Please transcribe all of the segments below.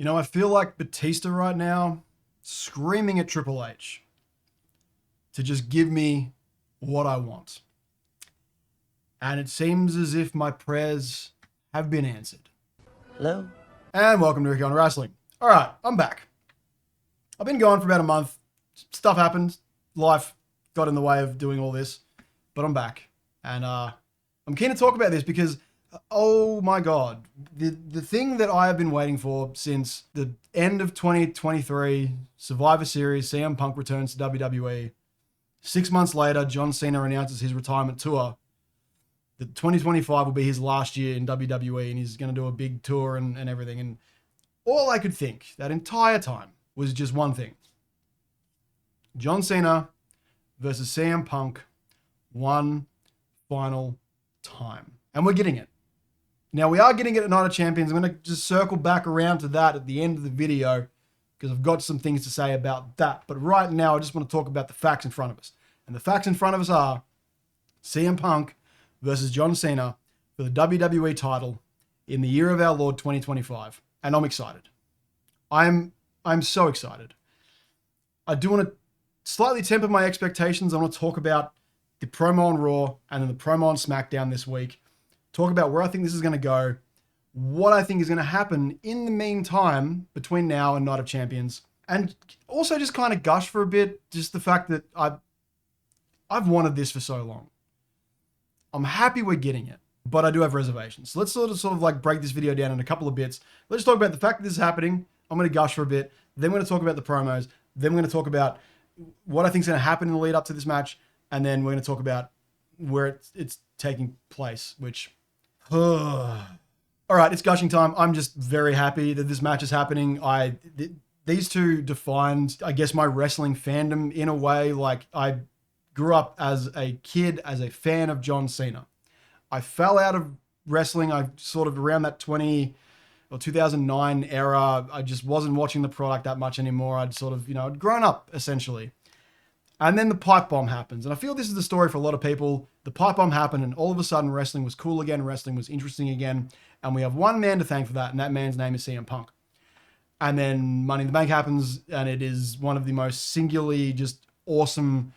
You know, I feel like Batista right now screaming at Triple H to just give me what I want. And it seems as if my prayers have been answered. Hello? And welcome to Ricky on Wrestling. All right, I'm back. I've been gone for about a month. Stuff happened. Life got in the way of doing all this. But I'm back. And I'm keen to talk about this because, oh my God, the thing that I have been waiting for since the end of 2023, Survivor Series, CM Punk returns to WWE. 6 months later, John Cena announces his retirement tour. That 2025 will be his last year in WWE and he's going to do a big tour and everything. And all I could think that entire time was just one thing. John Cena versus CM Punk one final time. And we're getting it. Now, we are getting it at Night of Champions. I'm going to just circle back around to that at the end of the video because I've got some things to say about that. But right now, I just want to talk about the facts in front of us. And the facts in front of us are CM Punk versus John Cena for the WWE title in the year of our Lord 2025. And I'm excited. I'm so excited. I do want to slightly temper my expectations. I want to talk about the promo on Raw and then the promo on SmackDown this week. Talk about where I think this is going to go, what I think is going to happen in the meantime between now and Night of Champions, and also just kind of gush for a bit, just the fact that I've wanted this for so long. I'm happy we're getting it, but I do have reservations. So let's sort of like break this video down in a couple of bits. Let's talk about the fact that this is happening. I'm going to gush for a bit. Then we're going to talk about the promos. Then we're going to talk about what I think is going to happen in the lead up to this match. And then we're going to talk about where it's taking place, which... All right, it's gushing time. I'm just very happy that this match is happening. These two defined, I guess, my wrestling fandom in a way. Like, I grew up as a kid as a fan of John Cena. I fell out of wrestling. I sort of around that 2009 era. I just wasn't watching the product that much anymore. I'd sort of, I'd grown up essentially. And then the pipe bomb happens. And I feel this is the story for a lot of people. The pipe bomb happened and all of a sudden wrestling was cool again. Wrestling was interesting again. And we have one man to thank for that. And that man's name is CM Punk. And then Money in the Bank happens. And it is one of the most singularly just awesome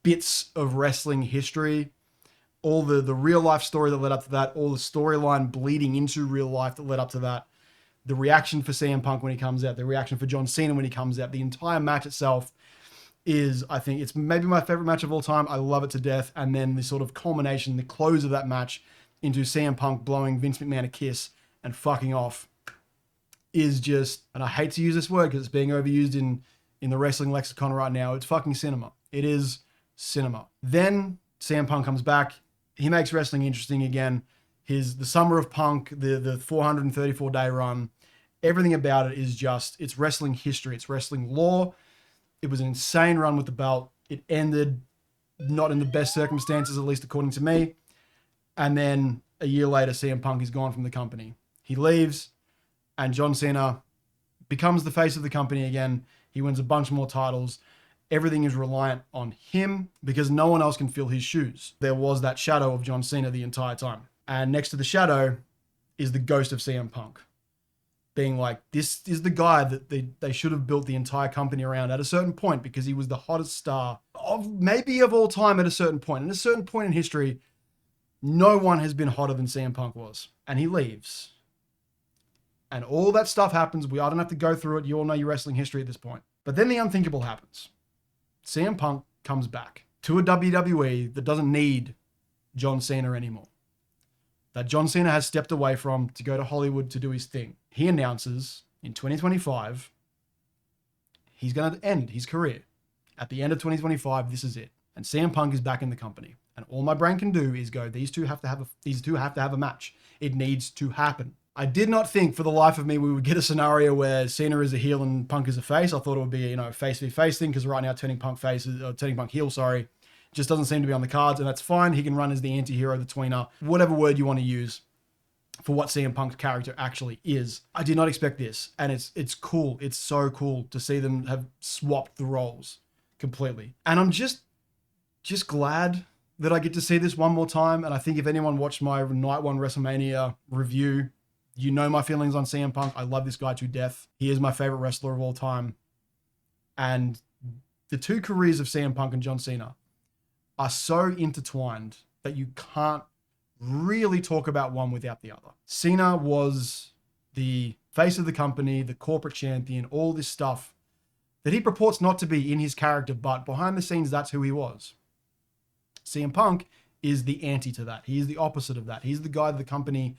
bits of wrestling history. All the real life story that led up to that. All the storyline bleeding into real life that led up to that. The reaction for CM Punk when he comes out. The reaction for John Cena when he comes out. The entire match itself is, I think, it's maybe my favorite match of all time. I love it to death. And then the sort of culmination, the close of that match into CM Punk blowing Vince McMahon a kiss and fucking off is just, and I hate to use this word because it's being overused in the wrestling lexicon right now. It's fucking cinema. It is cinema. Then CM Punk comes back. He makes wrestling interesting again. The Summer of Punk, the 434-day run, everything about it is just, it's wrestling history. It's wrestling lore. It was an insane run with the belt. It ended not in the best circumstances, at least according to me. And then a year later, CM Punk is gone from the company. He leaves, and John Cena becomes the face of the company again. He wins a bunch more titles. Everything is reliant on him because no one else can fill his shoes. There was that shadow of John Cena the entire time. And next to the shadow is the ghost of CM Punk. Being like, this is the guy that they should have built the entire company around at a certain point because he was the hottest star of all time at a certain point. And at a certain point in history, no one has been hotter than CM Punk was. And he leaves. And all that stuff happens. I don't have to go through it. You all know your wrestling history at this point. But then the unthinkable happens. CM Punk comes back to a WWE that doesn't need John Cena anymore. That John Cena has stepped away from to go to Hollywood to do his thing. He announces in 2025, he's going to end his career. At the end of 2025, this is it. And CM Punk is back in the company. And all my brain can do is go, these two have to have a match. It needs to happen. I did not think for the life of me we would get a scenario where Cena is a heel and Punk is a face. I thought it would be a face v face thing because right now turning Punk heel, just doesn't seem to be on the cards, and that's fine. He can run as the anti-hero, the tweener, whatever word you want to use for what CM Punk's character actually is. I did not expect this, and it's cool. It's so cool to see them have swapped the roles completely. And I'm just glad that I get to see this one more time, and I think if anyone watched my Night 1 WrestleMania review, You know my feelings on CM Punk. I love this guy to death. He is my favorite wrestler of all time. And the two careers of CM Punk and John Cena are so intertwined that you can't really talk about one without the other. Cena was the face of the company, the corporate champion, all this stuff that he purports not to be in his character, but behind the scenes, that's who he was. CM Punk is the anti to that. He is the opposite of that. He's the guy that the company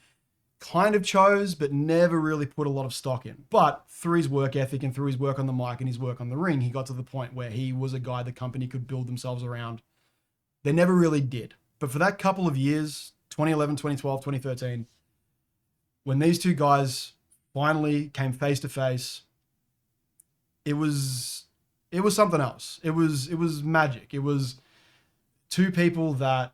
kind of chose, but never really put a lot of stock in. But through his work ethic and through his work on the mic and his work on the ring, he got to the point where he was a guy the company could build themselves around. They never really did. But for that couple of years, 2011, 2012, 2013, when these two guys finally came face to face, it was something else. It was magic. It was two people that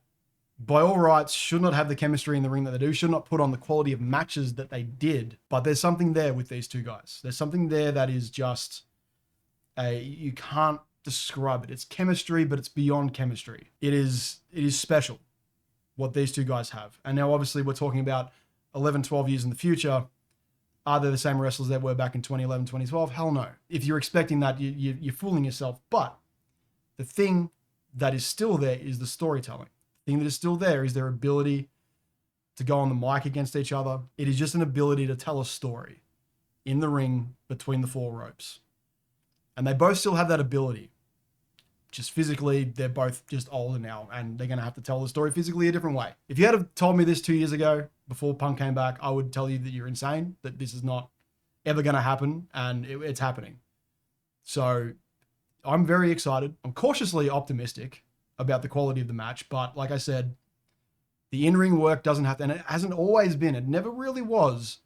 by all rights should not have the chemistry in the ring that they do, should not put on the quality of matches that they did. But there's something there with these two guys. There's something there that is just you can't describe it. It's chemistry, but it's beyond chemistry. It is special what these two guys have. And now obviously we're talking about 11, 12 years in the future. Are they the same wrestlers that were back in 2011, 2012? Hell no. If you're expecting that, you're fooling yourself. But the thing that is still there is the storytelling. The thing that is still there is their ability to go on the mic against each other. It is just an ability to tell a story in the ring between the four ropes. And they both still have that ability. Just physically, they're both just older now, and they're going to have to tell the story physically a different way. If you had have told me this 2 years ago, before Punk came back, I would tell you that you're insane, that this is not ever going to happen, and it's happening. So I'm very excited. I'm cautiously optimistic about the quality of the match, but like I said, the in-ring work doesn't have to, and it hasn't always been, it never really was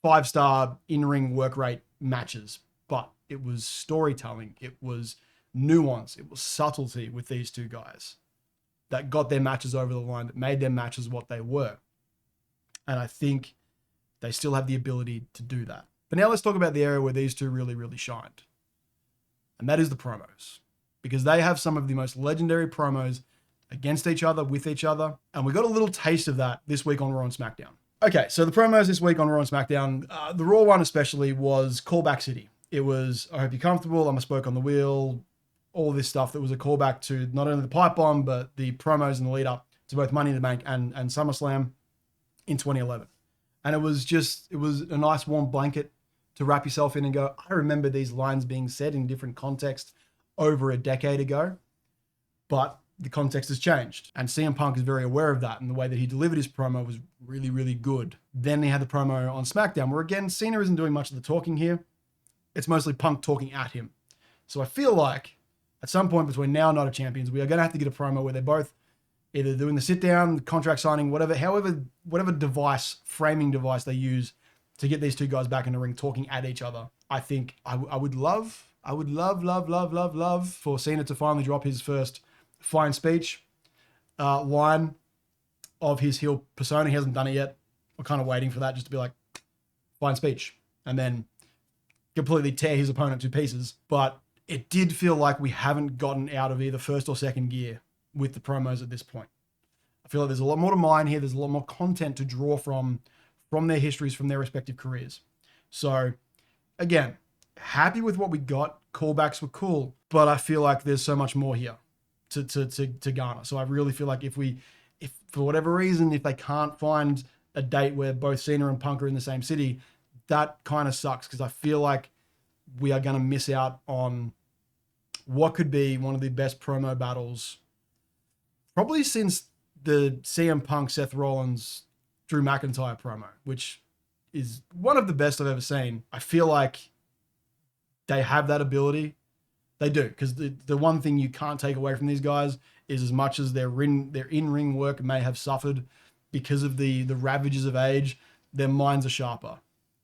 5-star in-ring work rate matches, but it was storytelling, it was nuance, it was subtlety with these two guys that got their matches over the line, that made their matches what they were. And I think they still have the ability to do that. But now let's talk about the area where these two really, really shined. And that is the promos. Because they have some of the most legendary promos against each other, with each other. And we got a little taste of that this week on Raw and SmackDown. Okay, so the promos this week on Raw and SmackDown, the Raw one especially was Callback City. It was, I hope you're comfortable, I'm a spoke on the wheel, all this stuff that was a callback to not only the pipe bomb, but the promos in the lead up to both Money in the Bank and SummerSlam in 2011. And it was a nice warm blanket to wrap yourself in and go, I remember these lines being said in different contexts over a decade ago, but the context has changed. And CM Punk is very aware of that, and the way that he delivered his promo was really, really good. Then he had the promo on SmackDown, where again, Cena isn't doing much of the talking here. It's mostly Punk talking at him. So I feel like at some point between now and Night of Champions, we are going to have to get a promo where they're both either doing the sit down, contract signing, whatever device, framing device they use to get these two guys back in the ring talking at each other. I think I would love for Cena to finally drop his first fine speech line of his heel persona. He hasn't done it yet. We're kind of waiting for that, just to be like, fine speech, and then completely tear his opponent to pieces. But it did feel like we haven't gotten out of either first or second gear with the promos at this point. I feel like there's a lot more to mine here. There's a lot more content to draw from their histories, from their respective careers. So again, happy with what we got. Callbacks were cool, but I feel like there's so much more here to garner. So I really feel like if for whatever reason, if they can't find a date where both Cena and Punk are in the same city, that kind of sucks, because I feel like we are going to miss out on what could be one of the best promo battles probably since the CM Punk, Seth Rollins, Drew McIntyre promo, which is one of the best I've ever seen. I feel like they have that ability. They do, because the one thing you can't take away from these guys is, as much as their in-ring work may have suffered because of the ravages of age, their minds are sharper.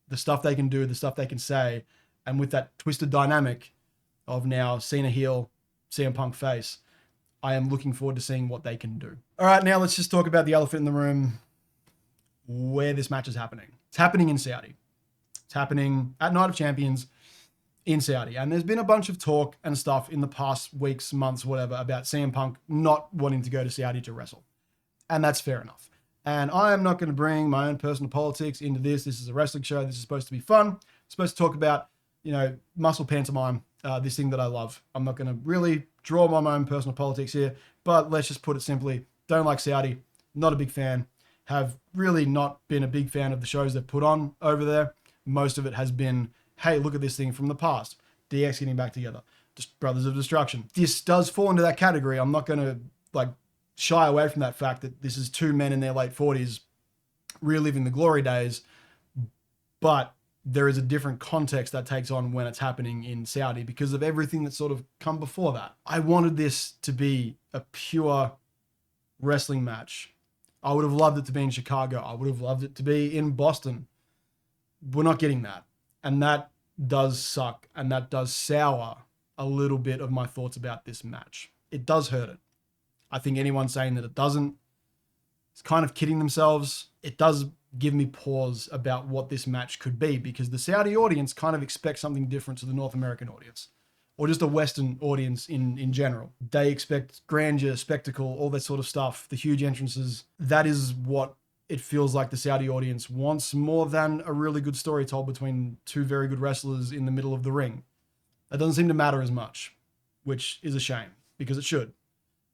The stuff they can do, the stuff they can say, and with that twisted dynamic of now Cena heel, CM Punk face, I am looking forward to seeing what they can do. All right, now let's just talk about the elephant in the room, where this match is happening. It's happening in Saudi. It's happening at Night of Champions in Saudi. And there's been a bunch of talk and stuff in the past weeks, months, whatever, about CM Punk not wanting to go to Saudi to wrestle. And that's fair enough. And I am not going to bring my own personal politics into this. This is a wrestling show. This is supposed to be fun. I'm supposed to talk about, muscle pantomime, this thing that I love. I'm not going to really draw my own personal politics here, but let's just put it simply. Don't like Saudi. Not a big fan. Have really not been a big fan of the shows they've put on over there. Most of it has been, hey, look at this thing from the past. DX getting back together. Just Brothers of Destruction. This does fall into that category. I'm not going to shy away from that fact that this is two men in their late 40s reliving the glory days, but there is a different context that takes on when it's happening in Saudi because of everything that's sort of come before that. I wanted this to be a pure wrestling match. I would have loved it to be in Chicago. I would have loved it to be in Boston. We're not getting that. And that does suck. And that does sour a little bit of my thoughts about this match. It does hurt it. I think anyone saying that it doesn't is kind of kidding themselves. It does give me pause about what this match could be because the Saudi audience kind of expects something different to the North American audience or just a Western audience in general. They expect grandeur, spectacle, all that sort of stuff, the huge entrances. That is what it feels like the Saudi audience wants more than a really good story told between two very good wrestlers in the middle of the ring. That doesn't seem to matter as much, which is a shame because it should.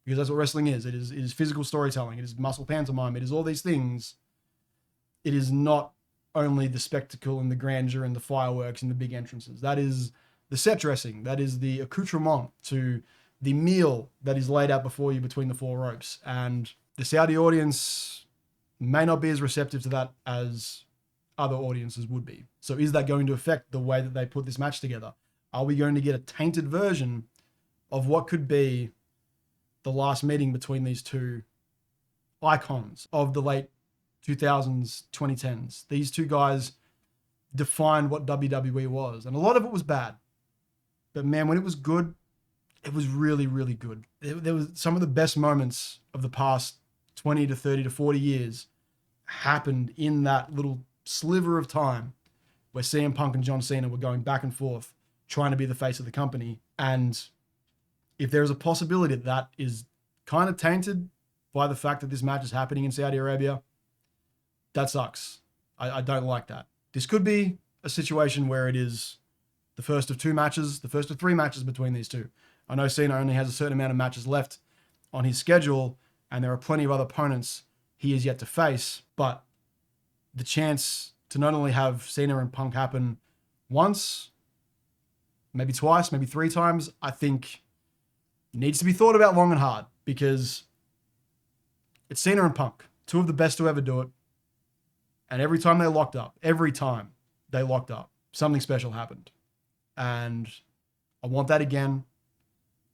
Because that's what wrestling is. It is physical storytelling. It is muscle pantomime. It is all these things. It is not only the spectacle and the grandeur and the fireworks and the big entrances. That is the set dressing. That is the accoutrement to the meal that is laid out before you between the four ropes. And the Saudi audience may not be as receptive to that as other audiences would be. So is that going to affect the way that they put this match together? Are we going to get a tainted version of what could be the last meeting between these two icons of the late 2000s, 2010s? These two guys defined what WWE was. And a lot of it was bad. But man, when it was good, it was really, really good. There was some of the best moments of the past 20 to 30 to 40 years happened in that little sliver of time where CM Punk and John Cena were going back and forth trying to be the face of the company. And if there is a possibility that is kind of tainted by the fact that this match is happening in Saudi Arabia, that sucks. I don't like that. This could be a situation where it is the first of two matches, the first of three matches between these two. I know Cena only has a certain amount of matches left on his schedule, and there are plenty of other opponents he is yet to face, but the chance to not only have Cena and Punk happen once, maybe twice, maybe three times, I think needs to be thought about long and hard because it's Cena and Punk, two of the best to ever do it. And every time they locked up, something special happened. And I want that again.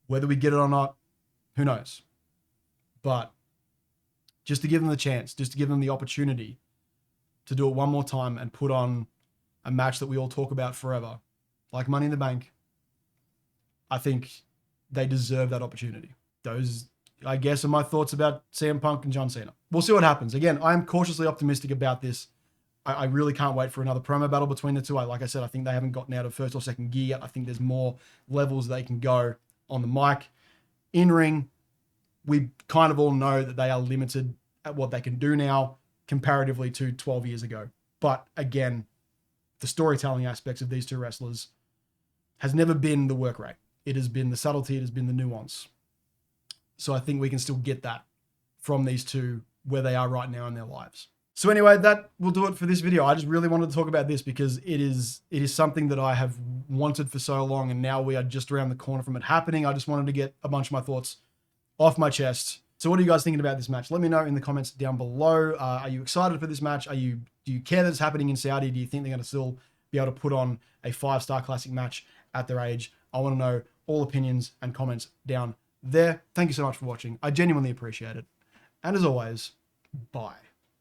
Whether we get it or not, who knows? But just to give them the chance, just to give them the opportunity to do it one more time and put on a match that we all talk about forever, like Money in the Bank, I think they deserve that opportunity. Those, I guess, are my thoughts about CM Punk and John Cena. We'll see what happens. Again, I am cautiously optimistic about this. I really can't wait for another promo battle between the two. Like I said, I think they haven't gotten out of first or second gear yet. I think there's more levels they can go on the mic. In ring, we kind of all know that they are limited at what they can do now comparatively to 12 years ago. But again, the storytelling aspects of these two wrestlers has never been the work rate. It has been the subtlety. It has been the nuance. So I think we can still get that from these two where they are right now in their lives. So anyway, that will do it for this video. I just really wanted to talk about this because it is something that I have wanted for so long, and now we are just around the corner from it happening. I just wanted to get a bunch of my thoughts off my chest. So what are you guys thinking about this match? Let me know in the comments down below. Are you excited for this match? Do you care that it's happening in Saudi? Do you think they're going to still be able to put on a 5-star classic match at their age? I want to know all opinions and comments down there. Thank you so much for watching. I genuinely appreciate it. And as always, bye.